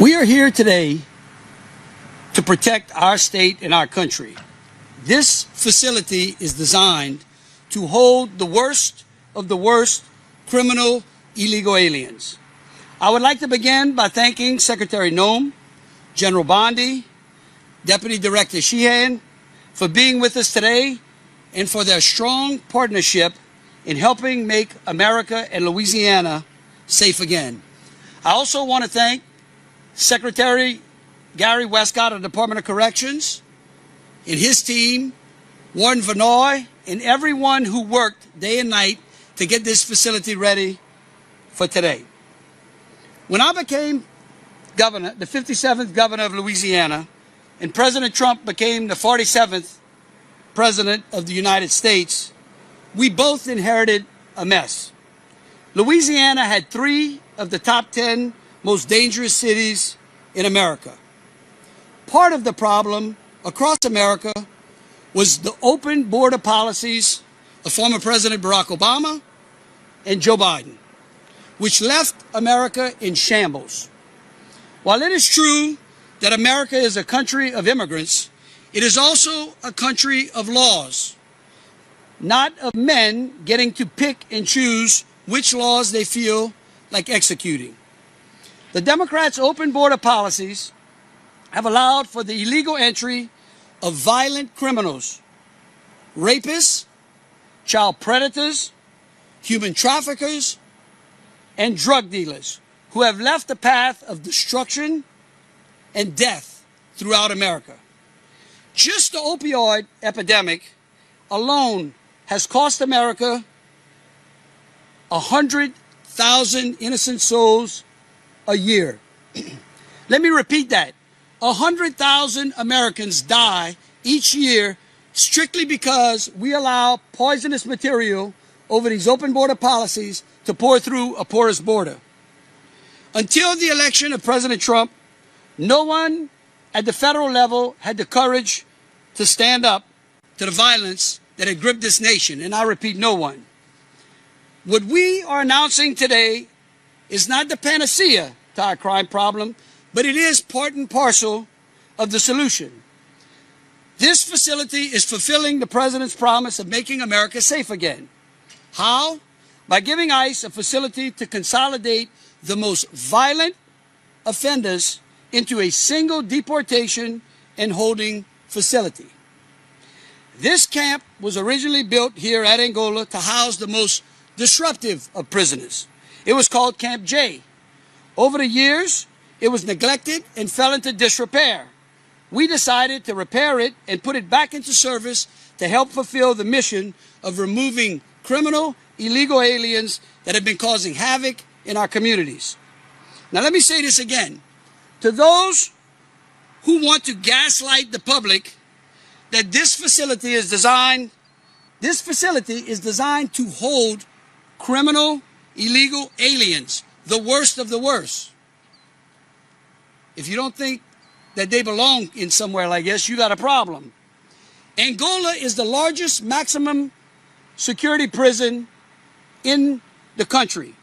We are here today to protect our state and our country. This facility is designed to hold the worst of the worst criminal illegal aliens. I would like to begin by thanking Secretary Noem, General Bondi, Deputy Director Sheehan for being with us today and for their strong partnership in helping make America and Louisiana safe again. I also want to thank Secretary Gary Westcott of the Department of Corrections and his team, Warden Vanoy, and everyone who worked day and night to get this facility ready for today. When I became governor, the 57th governor of Louisiana, and President Trump became the 47th president of the United States, we both inherited a mess. Louisiana had 3 of the top 10 most dangerous cities in America. Part of the problem across America was the open border policies of former President Barack Obama and Joe Biden, which left America in shambles. While it is true that America is a country of immigrants, it is also a country of laws, not of men getting to pick and choose which laws they feel like executing. The Democrats' open border policies have allowed for the illegal entry of violent criminals, rapists, child predators, human traffickers, and drug dealers who have left a path of destruction and death throughout America. Just the opioid epidemic alone has cost America 100,000 innocent souls a year. Let me repeat that. 100,000 Americans die each year strictly because we allow poisonous material over these open border policies to pour through a porous border. Until the election of President Trump, no one at the federal level had the courage to stand up to the violence that had gripped this nation, and I repeat, no one. What we are announcing today is not the panacea to our crime problem, but it is part and parcel of the solution. This facility is fulfilling the president's promise of making America safe again. How? By giving ICE a facility to consolidate the most violent offenders into a single deportation and holding facility. This camp was originally built here at Angola to house the most disruptive of prisoners. It was called Camp J. Over the years, it was neglected and fell into disrepair. We decided to repair it and put it back into service to help fulfill the mission of removing criminal, illegal aliens that have been causing havoc in our communities. Now let me say this again. To those who want to gaslight the public that this facility is designed to hold criminal, illegal aliens, the worst of the worst. If you don't think that they belong in somewhere like this, you got a problem. Angola is the largest maximum security prison in the country,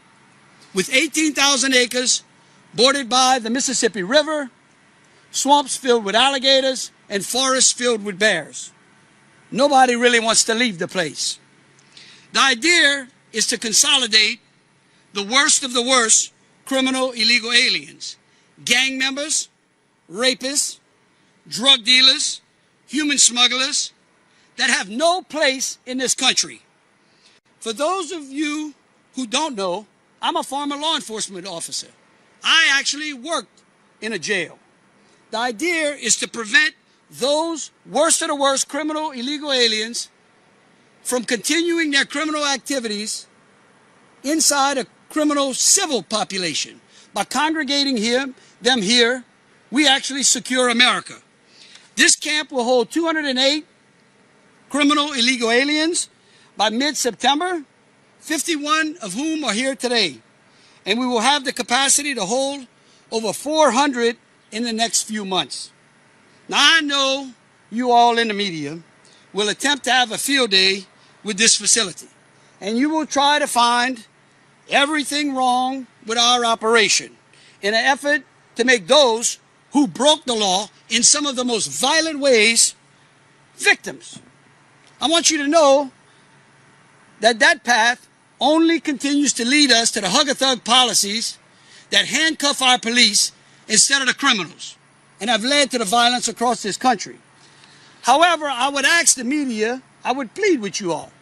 with 18,000 acres bordered by the Mississippi River, swamps filled with alligators, and forests filled with bears. Nobody really wants to leave the place. The idea is to consolidate the worst of the worst criminal illegal aliens, gang members, rapists, drug dealers, human smugglers that have no place in this country. For those of you who don't know, I'm a former law enforcement officer. I actually worked in a jail. The idea is to prevent those worst of the worst criminal illegal aliens from continuing their criminal activities inside a criminal civil population. By congregating them here, we actually secure America. This camp will hold 208 criminal illegal aliens by mid-September, 51 of whom are here today. And we will have the capacity to hold over 400 in the next few months. Now, I know you all in the media will attempt to have a field day with this facility, and you will try to find everything wrong with our operation in an effort to make those who broke the law in some of the most violent ways victims. I want you to know that that path only continues to lead us to the hug-a-thug policies that handcuff our police instead of the criminals and have led to the violence across this country. However, I would ask the media, I would plead with you all,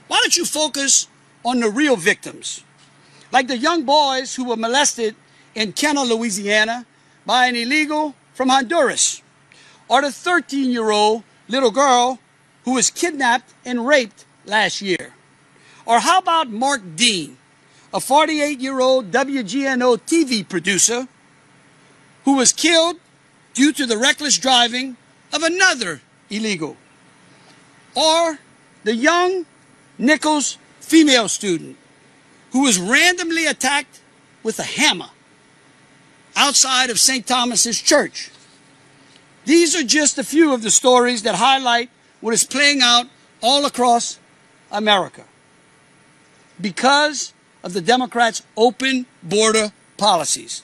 why don't you focus on the real victims, like the young boys who were molested in Kenner, Louisiana by an illegal from Honduras, or the 13-year-old little girl who was kidnapped and raped last year. Or how about Mark Dean, a 48-year-old WGNO TV producer who was killed due to the reckless driving of another illegal. Or the young Nichols female student who was randomly attacked with a hammer outside of St. Thomas's Church. These are just a few of the stories that highlight what is playing out all across America because of the Democrats' open border policies.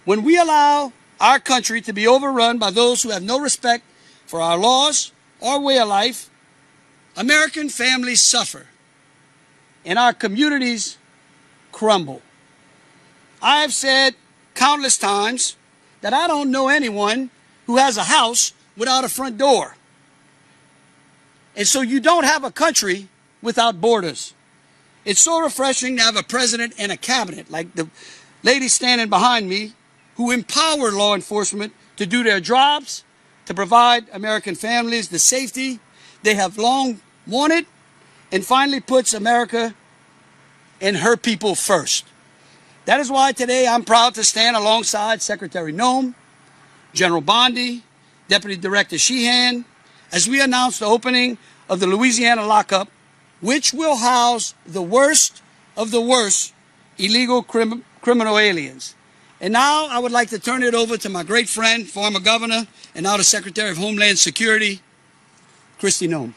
When we allow our country to be overrun by those who have no respect for our laws or way of life, American families suffer and our communities crumble. I have said countless times that I don't know anyone who has a house without a front door. And so you don't have a country without borders. It's so refreshing to have a president and a cabinet, like the lady standing behind me, who empower law enforcement to do their jobs, to provide American families the safety they have long wanted, and finally puts America and her people first. That is why today I'm proud to stand alongside Secretary Noem, General Bondi, Deputy Director Sheehan, as we announce the opening of the Louisiana Lockup, which will house the worst of the worst illegal criminal aliens. And now I would like to turn it over to my great friend, former governor, and now the Secretary of Homeland Security, Kristi Noem.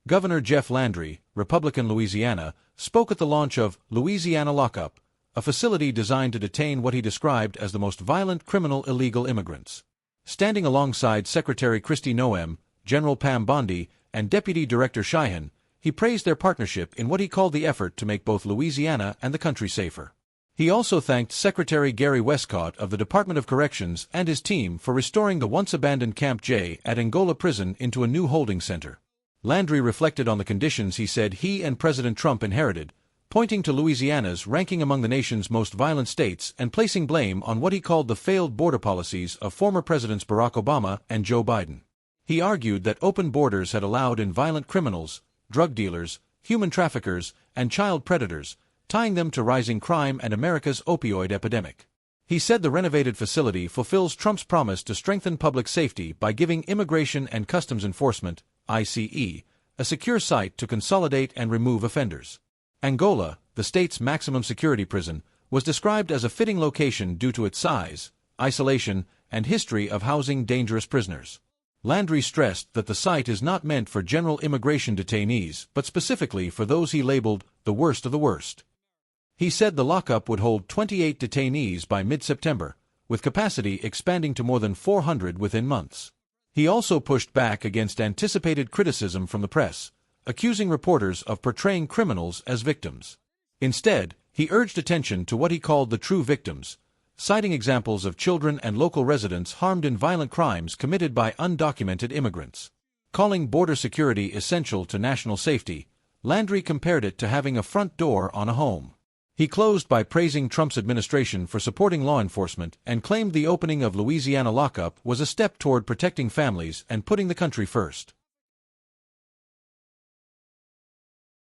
Governor Jeff Landry, Republican Louisiana, spoke at the launch of Louisiana Lockup, a facility designed to detain what he described as the most violent criminal illegal immigrants. Standing alongside Secretary Kristi Noem, General Pam Bondi, and Deputy Director Sheehan, he praised their partnership in what he called the effort to make both Louisiana and the country safer. He also thanked Secretary Gary Westcott of the Department of Corrections and his team for restoring the once-abandoned Camp J at Angola Prison into a new holding center. Landry reflected on the conditions he said he and President Trump inherited, pointing to Louisiana's ranking among the nation's most violent states and placing blame on what he called the failed border policies of former Presidents Barack Obama and Joe Biden. He argued that open borders had allowed in violent criminals, drug dealers, human traffickers, and child predators, tying them to rising crime and America's opioid epidemic. He said the renovated facility fulfills Trump's promise to strengthen public safety by giving Immigration and Customs Enforcement, ICE, a secure site to consolidate and remove offenders. Angola, the state's maximum security prison, was described as a fitting location due to its size, isolation, and history of housing dangerous prisoners. Landry stressed that the site is not meant for general immigration detainees, but specifically for those he labeled the worst of the worst. He said the lockup would hold 28 detainees by mid-September, with capacity expanding to more than 400 within months. He also pushed back against anticipated criticism from the press, accusing reporters of portraying criminals as victims. Instead, he urged attention to what he called the true victims, citing examples of children and local residents harmed in violent crimes committed by undocumented immigrants. Calling border security essential to national safety, Landry compared it to having a front door on a home. He closed by praising Trump's administration for supporting law enforcement and claimed the opening of Louisiana Lockup was a step toward protecting families and putting the country first.